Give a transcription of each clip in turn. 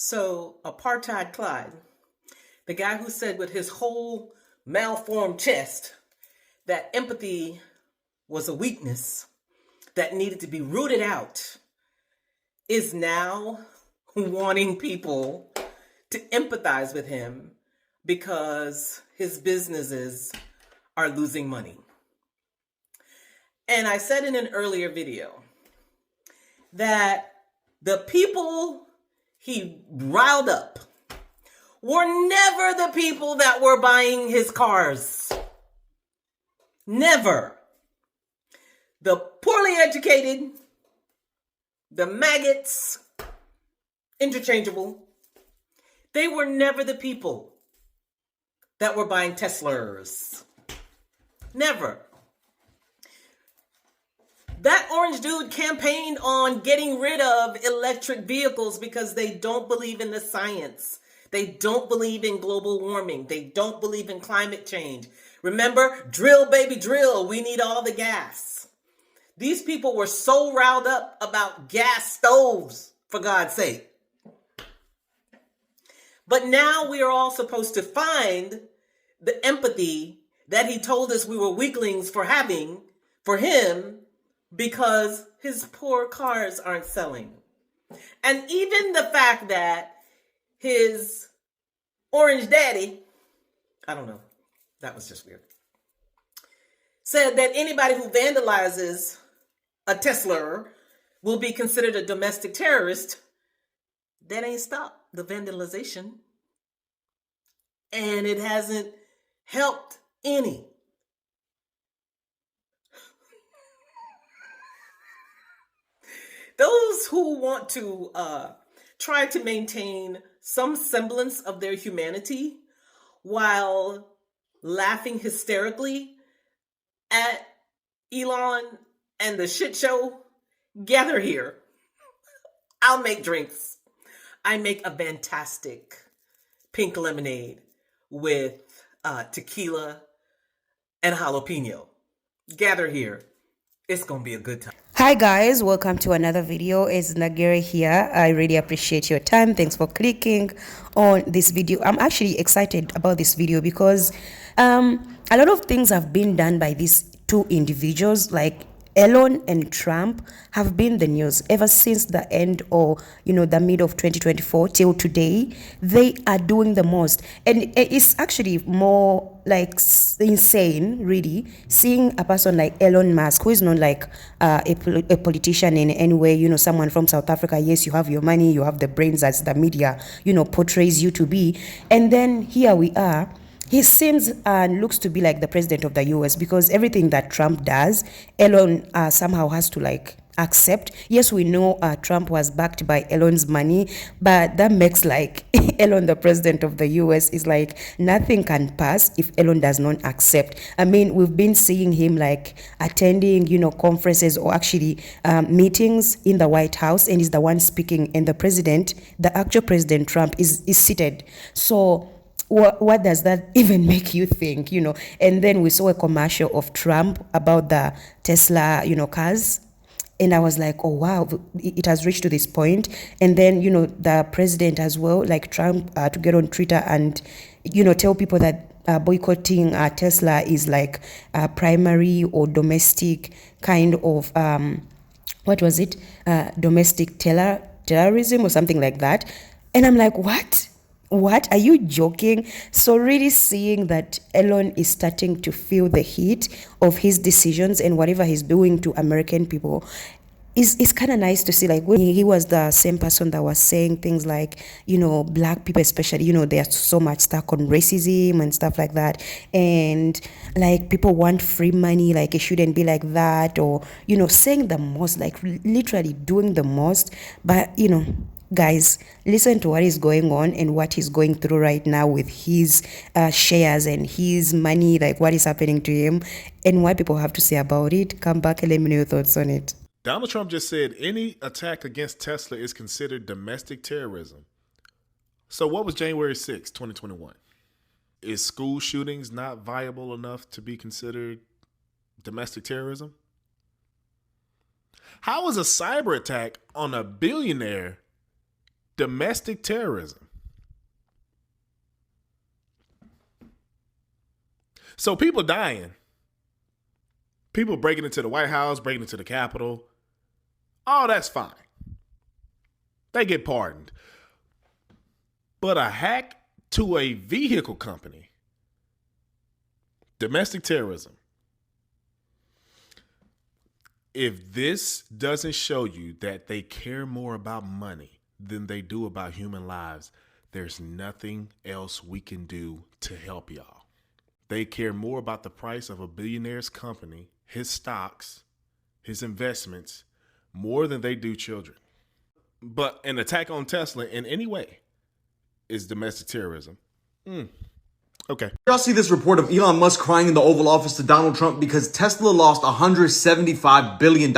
So, Apartheid Clyde, the guy who said with his whole malformed chest that empathy was a weakness that needed to be rooted out, is now wanting people to empathize with him because his businesses are losing money. And I said in an earlier video that the people he riled up were never the people that were buying his cars. Never. The poorly educated, the maggots, interchangeable, they were never the people that were buying Teslas. Never. That orange dude campaigned on getting rid of electric vehicles because they don't believe in the science. They don't believe in global warming. They don't believe in climate change. Remember, drill, baby, drill. We need all the gas. These people were so riled up about gas stoves, for God's sake. But now we are all supposed to find the empathy that he told us we were weaklings for having for him because his poor cars aren't selling. And even the fact that his orange daddy, I don't know, that was just weird, said that anybody who vandalizes a Tesla will be considered a domestic terrorist. That ain't stopped the vandalization. And it hasn't helped any. Those who want to try to maintain some semblance of their humanity while laughing hysterically at Elon and the shit show, gather here. I'll make drinks. I make a fantastic pink lemonade with tequila and jalapeno. Gather here. It's going to be a good time. Hi guys, welcome to another video. It's Nagere here. I really appreciate your time. Thanks for clicking on this video. I'm actually excited about this video because a lot of things have been done by these two individuals, like Elon and Trump, have been the news ever since the end or the mid of 2024 till today. They are doing the most, and it's actually more like insane, really, seeing a person like Elon Musk, who is not like a politician in any way, someone from South Africa. Yes, you have your money, you have the brains as the media portrays you to be, and then here we are. He seems and looks to be like the president of the US, because everything that Trump does, Elon somehow has to accept. Yes, we know Trump was backed by Elon's money, but that makes Elon the president of the US is like nothing can pass if Elon does not accept. I mean, we've been seeing him attending, conferences or actually meetings in the White House, and he's the one speaking, and the actual President Trump is seated. So what does that even make you think, And then we saw a commercial of Trump about the Tesla, cars. And I was like, oh, wow, it has reached to this point. And then, the president as well, like Trump, to get on Twitter and, tell people that boycotting Tesla is like primary or domestic kind of, what was it? Domestic terrorism or something like that. And I'm like, what? What? Are you joking? So really seeing that Elon is starting to feel the heat of his decisions and whatever he's doing to American people is kind of nice to see. When he was the same person that was saying things like, black people especially, they are so much stuck on racism and stuff like that. And people want free money, it shouldn't be like that. Or, saying the most, literally doing the most. But, guys, listen to what is going on and what he's going through right now with his shares and his money, what is happening to him and what people have to say about it. Come back and let me know your thoughts on it. Donald Trump just said any attack against Tesla is considered domestic terrorism. So what was January 6, 2021? Is school shootings not viable enough to be considered domestic terrorism? How is a cyber attack on a billionaire domestic terrorism. So people dying, people breaking into the White House, breaking into the Capitol, all that's fine. They get pardoned. But a hack to a vehicle company, domestic terrorism. If this doesn't show you that they care more about money than they do about human lives, there's nothing else we can do to help y'all. They care more about the price of a billionaire's company, his stocks, his investments, more than they do children. But an attack on Tesla in any way is domestic terrorism. Okay. Y'all see this report of Elon Musk crying in the Oval Office to Donald Trump because Tesla lost $175 billion?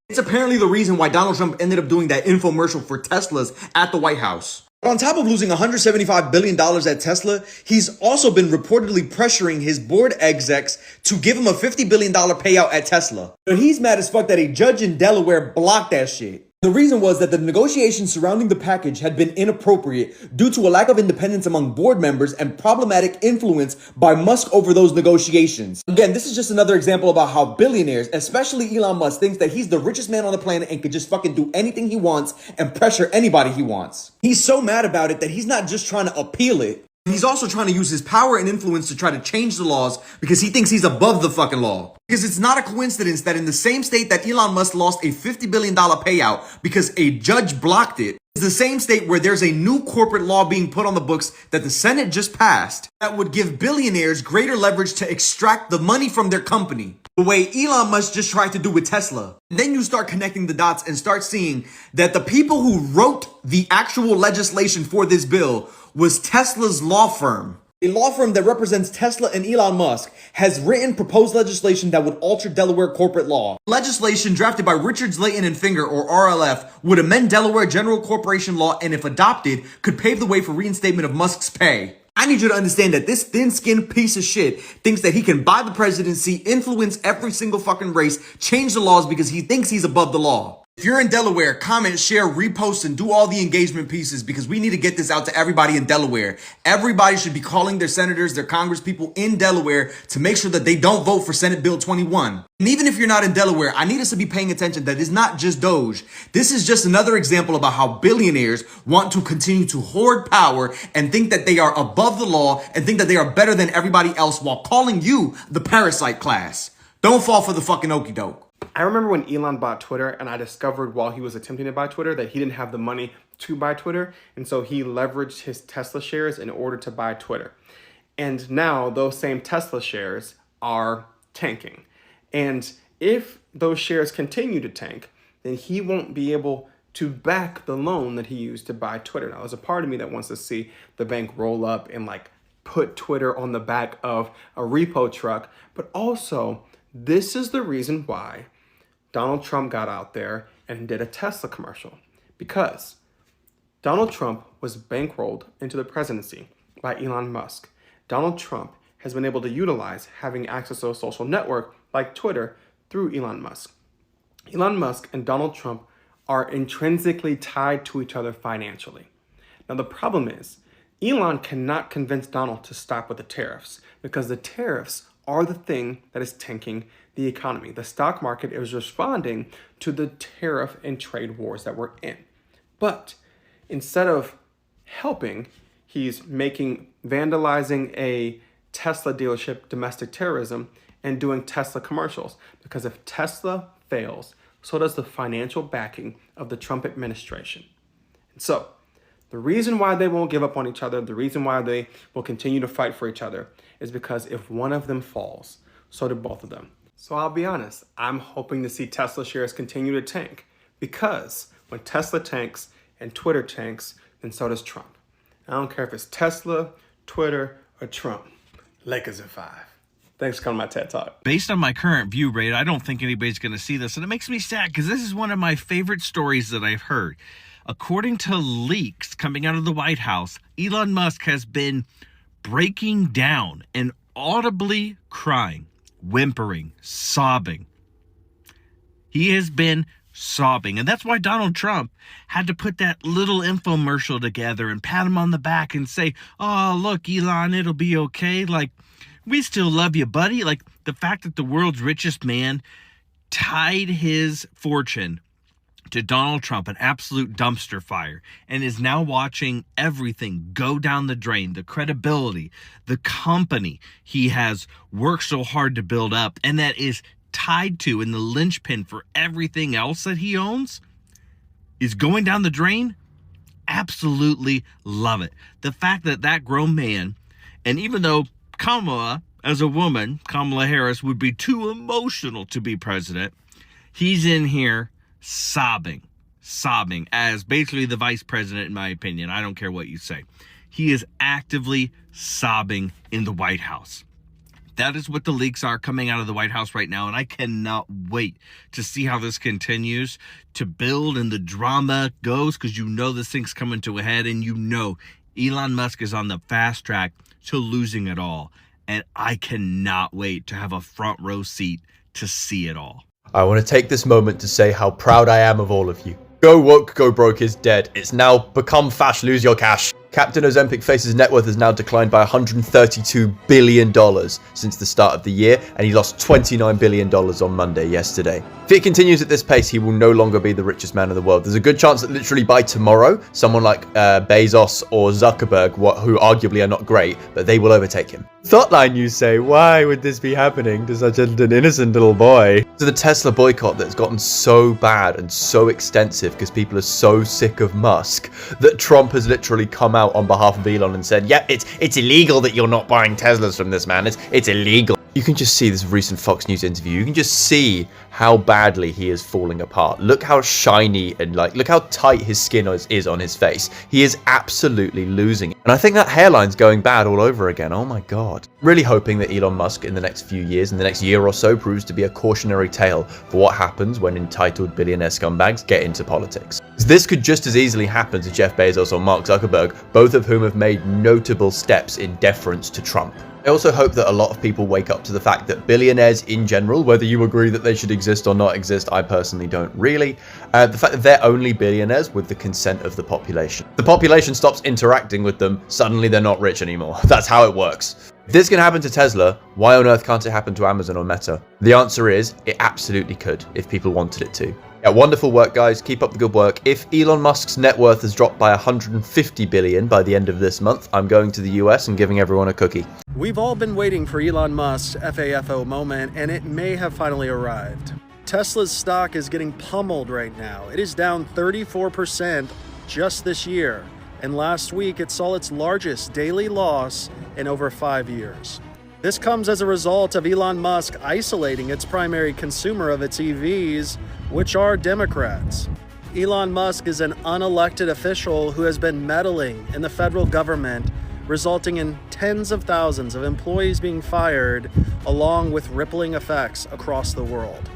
It's apparently the reason why Donald Trump ended up doing that infomercial for Teslas at the White House. On top of losing $175 billion at Tesla, he's also been reportedly pressuring his board execs to give him a $50 billion payout at Tesla. But he's mad as fuck that a judge in Delaware blocked that shit. The reason was that the negotiations surrounding the package had been inappropriate due to a lack of independence among board members and problematic influence by Musk over those negotiations. Again, this is just another example about how billionaires, especially Elon Musk, thinks that he's the richest man on the planet and could just fucking do anything he wants and pressure anybody he wants. He's so mad about it that he's not just trying to appeal it. He's also trying to use his power and influence to try to change the laws because he thinks he's above the fucking law. Because it's not a coincidence that in the same state that Elon Musk lost a $50 billion payout because a judge blocked it, is the same state where there's a new corporate law being put on the books that the Senate just passed that would give billionaires greater leverage to extract the money from their company. The way Elon Musk just tried to do with Tesla. Then you start connecting the dots and start seeing that the people who wrote the actual legislation for this bill was Tesla's law firm. A law firm that represents Tesla and Elon Musk has written proposed legislation that would alter Delaware corporate law. Legislation drafted by Richards, Layton, and Finger, or RLF, would amend Delaware general corporation law and, if adopted, could pave the way for reinstatement of Musk's pay. I need you to understand that this thin-skinned piece of shit thinks that he can buy the presidency, influence every single fucking race, change the laws because he thinks he's above the law. If you're in Delaware, comment, share, repost, and do all the engagement pieces because we need to get this out to everybody in Delaware. Everybody should be calling their senators, their congresspeople in Delaware to make sure that they don't vote for Senate Bill 21. And even if you're not in Delaware, I need us to be paying attention that it's not just Doge. This is just another example about how billionaires want to continue to hoard power and think that they are above the law and think that they are better than everybody else while calling you the parasite class. Don't fall for the fucking okie doke. I remember when Elon bought Twitter, and I discovered while he was attempting to buy Twitter that he didn't have the money to buy Twitter, and so he leveraged his Tesla shares in order to buy Twitter. And now those same Tesla shares are tanking. And if those shares continue to tank, then he won't be able to back the loan that he used to buy Twitter. Now, there's a part of me that wants to see the bank roll up and like put Twitter on the back of a repo truck, but also this is the reason why Donald Trump got out there and did a Tesla commercial, because Donald Trump was bankrolled into the presidency by Elon Musk. Donald Trump has been able to utilize having access to a social network like Twitter through Elon Musk. Elon Musk and Donald Trump are intrinsically tied to each other financially. Now, the problem is Elon cannot convince Donald to stop with the tariffs because the tariffs are the thing that is tanking the economy. The stock market is responding to the tariff and trade wars that we're in. But instead of helping, he's vandalizing a Tesla dealership domestic terrorism and doing Tesla commercials. Because if Tesla fails, so does the financial backing of the Trump administration. And so the reason why they won't give up on each other, the reason why they will continue to fight for each other is because if one of them falls, so do both of them. So I'll be honest, I'm hoping to see Tesla shares continue to tank, because when Tesla tanks and Twitter tanks, then so does Trump. I don't care if it's Tesla, Twitter, or Trump. Lakers in 5. Thanks for coming to my TED Talk. Based on my current view rate, I don't think anybody's going to see this, and it makes me sad because this is one of my favorite stories that I've heard. According to leaks coming out of the White House, Elon Musk has been breaking down and audibly crying, whimpering, sobbing. He has been sobbing. And that's why Donald Trump had to put that little infomercial together and pat him on the back and say, oh, look, Elon, it'll be okay. Like, we still love you, buddy. Like, the fact that the world's richest man tied his fortune to Donald Trump, an absolute dumpster fire, and is now watching everything go down the drain, the credibility, the company he has worked so hard to build up, and that is tied to, and the linchpin for everything else that he owns is going down the drain. Absolutely love it. The fact that that grown man, and even though Kamala, as a woman, Kamala Harris, would be too emotional to be president, he's in here sobbing as basically the vice president, in my opinion. I don't care what you say. He is actively sobbing in the White House. That is what the leaks are coming out of the White House right now, and I cannot wait to see how this continues to build and the drama goes, because you know this thing's coming to a head, and you know Elon Musk is on the fast track to losing it all, and I cannot wait to have a front row seat to see it all. I want to take this moment to say how proud I am of all of you. Go woke, go broke is dead. It's now become fash, lose your cash. Captain Ozempic Face's net worth has now declined by $132 billion since the start of the year, and he lost $29 billion on Monday yesterday. If it continues at this pace, he will no longer be the richest man in the world. There's a good chance that literally by tomorrow, someone like Bezos or Zuckerberg, who arguably are not great, but they will overtake him. Thoughtline, you say, why would this be happening to such an innocent little boy? So the Tesla boycott that's gotten so bad and so extensive because people are so sick of Musk that Trump has literally come out on behalf of Elon and said, yeah, it's illegal that you're not buying Teslas from this man. It's illegal. You can just see this recent Fox News interview. You can just see how badly he is falling apart. Look how shiny and look how tight his skin is on his face. He is absolutely losing it. And I think that hairline's going bad all over again. Oh my God. Really hoping that Elon Musk in the next few years, in the next year or so, proves to be a cautionary tale for what happens when entitled billionaire scumbags get into politics. This could just as easily happen to Jeff Bezos or Mark Zuckerberg, both of whom have made notable steps in deference to Trump. I also hope that a lot of people wake up to the fact that billionaires in general, whether you agree that they should exist or not exist, I personally don't really, the fact that they're only billionaires with the consent of the population. The population stops interacting with them, suddenly they're not rich anymore. That's how it works. If this can happen to Tesla, why on earth can't it happen to Amazon or Meta? The answer is, it absolutely could, if people wanted it to. Yeah, wonderful work, guys. Keep up the good work. If Elon Musk's net worth has dropped by $150 billion by the end of this month, I'm going to the US and giving everyone a cookie. We've all been waiting for Elon Musk's FAFO moment, and it may have finally arrived. Tesla's stock is getting pummeled right now. It is down 34% just this year, and last week it saw its largest daily loss in over 5 years. This comes as a result of Elon Musk isolating its primary consumer of its EVs, which are Democrats. Elon Musk is an unelected official who has been meddling in the federal government, resulting in tens of thousands of employees being fired, along with rippling effects across the world.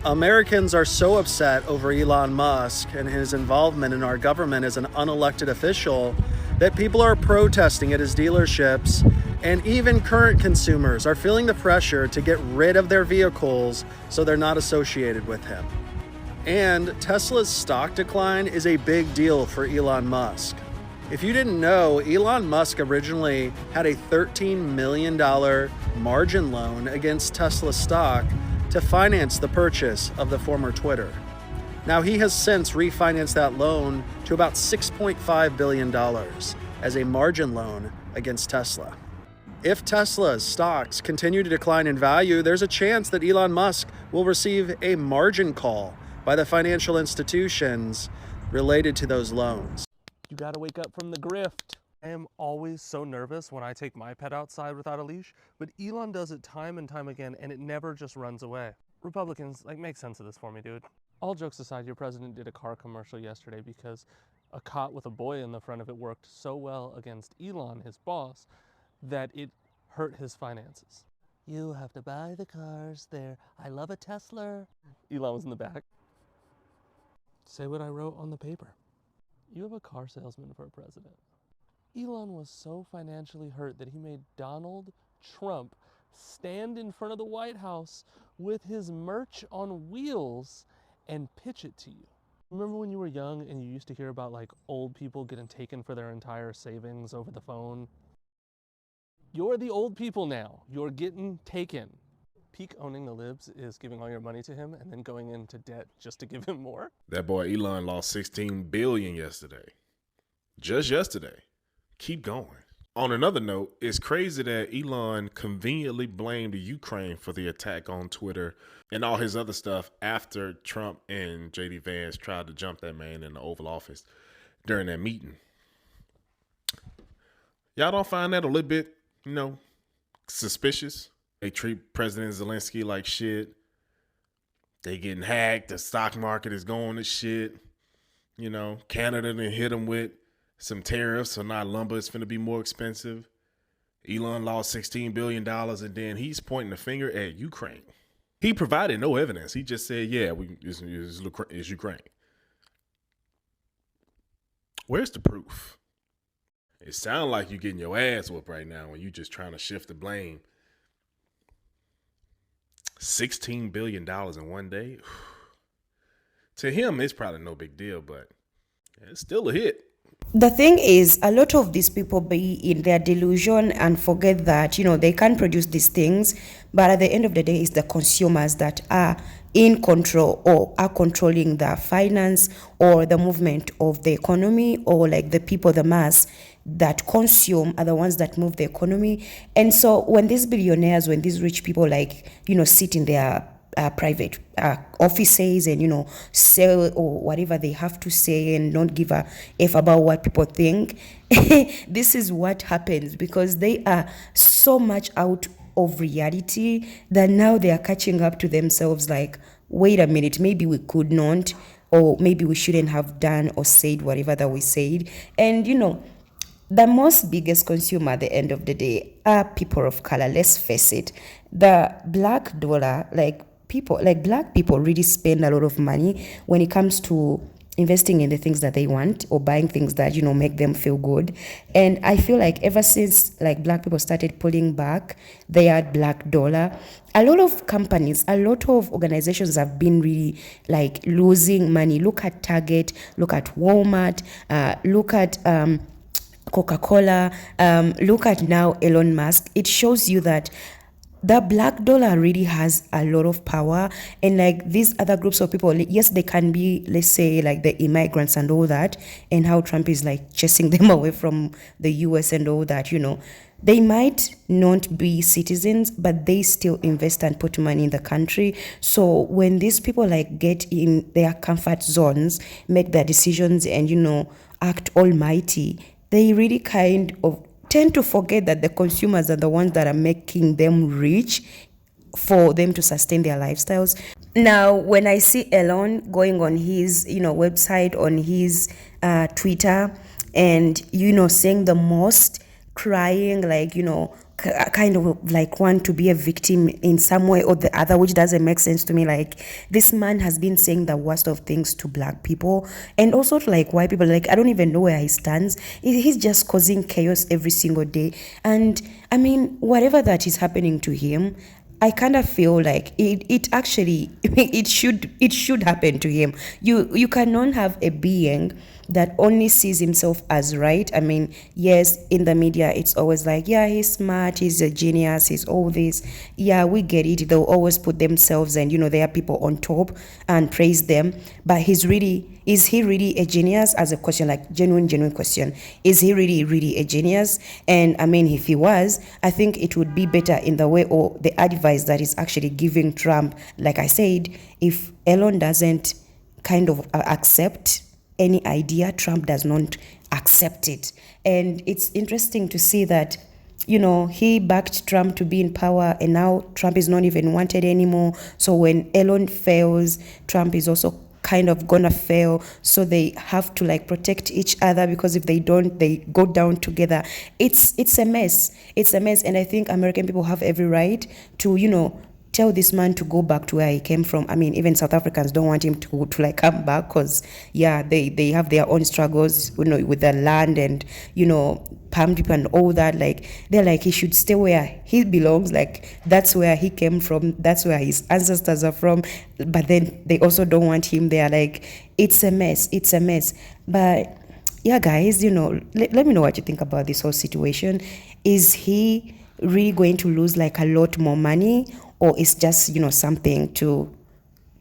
Americans are so upset over Elon Musk and his involvement in our government as an unelected official that people are protesting at his dealerships, and even current consumers are feeling the pressure to get rid of their vehicles so they're not associated with him. And Tesla's stock decline is a big deal for Elon Musk. If you didn't know, Elon Musk originally had a $13 million margin loan against Tesla stock to finance the purchase of the former Twitter. Now, he has since refinanced that loan to about $6.5 billion as a margin loan against Tesla. If Tesla's stocks continue to decline in value, there's a chance that Elon Musk will receive a margin call by the financial institutions related to those loans. You gotta wake up from the grift. I am always so nervous when I take my pet outside without a leash, but Elon does it time and time again, and it never just runs away. Republicans, make sense of this for me, dude. All jokes aside, your president did a car commercial yesterday because a cot with a boy in the front of it worked so well against Elon, his boss, that it hurt his finances. You have to buy the cars there. I love a Tesla. Elon was in the back. Say what I wrote on the paper. You have a car salesman for a president. Elon was so financially hurt that he made Donald Trump stand in front of the White House with his merch on wheels and pitch it to you. Remember when you were young and you used to hear about like old people getting taken for their entire savings over the phone? You're the old people now. You're getting taken. Peak owning the libs is giving all your money to him and then going into debt just to give him more. That boy Elon lost 16 billion yesterday. Just yesterday. Keep going. On another note, it's crazy that Elon conveniently blamed Ukraine for the attack on Twitter and all his other stuff after Trump and JD Vance tried to jump that man in the Oval Office during that meeting. Y'all don't find that a little bit, suspicious? They treat President Zelensky like shit. They getting hacked. The stock market is going to shit. Canada done hit them with some tariffs, so now lumber is finna be more expensive. Elon lost $16 billion, and then he's pointing the finger at Ukraine. He provided no evidence. He just said, yeah, it's Ukraine. Where's the proof? It sounds like you're getting your ass whooped right now when you're just trying to shift the blame. $16 billion in one day? To him, it's probably no big deal, but it's still a hit. The thing is, a lot of these people be in their delusion and forget that, they can produce these things, but at the end of the day, it's the consumers that are in control or are controlling the finance or the movement of the economy, or like the people, the mass that consume are the ones that move the economy. And so when these billionaires, when these rich people sit in their private offices and sell or whatever they have to say and don't give a f about what people think, this is what happens, because they are so much out of reality that now they are catching up to themselves like, wait a minute, maybe we could not, or maybe we shouldn't have done or said whatever that we said. And the most biggest consumer at the end of the day are people of color. Let's face it. The black dollar, black people really spend a lot of money when it comes to investing in the things that they want or buying things that make them feel good. And I feel like ever since black people started pulling back their black dollar, a lot of companies, a lot of organizations have been really losing money. Look at Target, look at Walmart, look at Coca-Cola, look at now Elon Musk. It shows you that the black dollar really has a lot of power. And these other groups of people, yes, they can be, let's say, the immigrants and all that, and how Trump is chasing them away from the US and all that, they might not be citizens, but they still invest and put money in the country. So when these people get in their comfort zones, make their decisions and, act almighty, they really kind of tend to forget that the consumers are the ones that are making them rich for them to sustain their lifestyles. Now, when I see Elon going on his, website, on his Twitter, and, saying the most, crying, kind of want to be a victim in some way or the other, which doesn't make sense to me. This man has been saying the worst of things to black people and also to white people. I don't even know where he stands. He's just causing chaos every single day. And I mean, whatever that is happening to him, I kind of feel like it actually it should happen to him. You cannot have a being that only sees himself as right. I mean, yes, in the media it's always yeah, he's smart, he's a genius, he's all this. Yeah, we get it. They'll always put themselves and there are people on top and praise them. But is he really a genius? As a question, genuine question. Is he really a genius? And I mean, if he was, I think it would be better in the way or the advice that is actually giving Trump. Like I said, if Elon doesn't kind of accept any idea, Trump does not accept it. And it's interesting to see that, he backed Trump to be in power, and now Trump is not even wanted anymore. So when Elon fails, Trump is also kind of gonna fail. So they have to protect each other, because if they don't, they go down together. It's a mess. It's a mess. And I think American people have every right to, tell this man to go back to where he came from. I mean, even South Africans don't want him to like come back because, yeah, they have their own struggles, you know, with the land and, you know, palm people and all that. Like, they're like, he should stay where he belongs. Like, that's where he came from. That's where his ancestors are from. But then they also don't want him there. Like, it's a mess. It's a mess. But yeah, guys, you know, let me know what you think about this whole situation. Is he really going to lose like a lot more money, or is just, you know, something to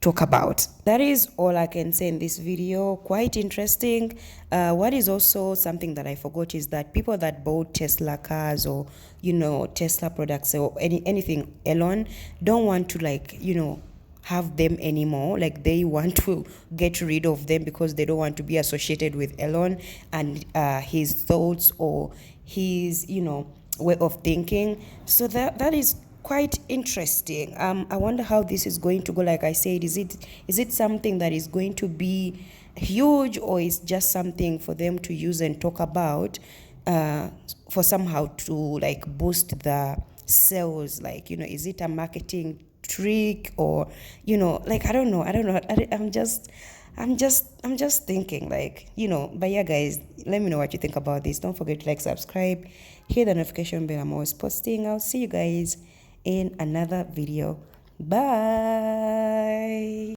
talk about? That is all I can say in this video. Quite interesting. What is also something that I forgot is that people that bought Tesla cars or, you know, Tesla products or anything Elon don't want to, like, you know, have them anymore. Like, they want to get rid of them because they don't want to be associated with Elon and his thoughts or his, you know, way of thinking. So that is quite interesting. I wonder how this is going to go. Like I said, is it something that is going to be huge, or is just something for them to use and talk about for somehow to like boost the sales? Like, you know, is it a marketing trick, or, you know, like, I don't know. I'm just thinking, like, you know. But yeah, guys, let me know what you think about this. Don't forget to like, subscribe, hit the notification bell. I'm always posting. I'll see you guys in another video. Bye.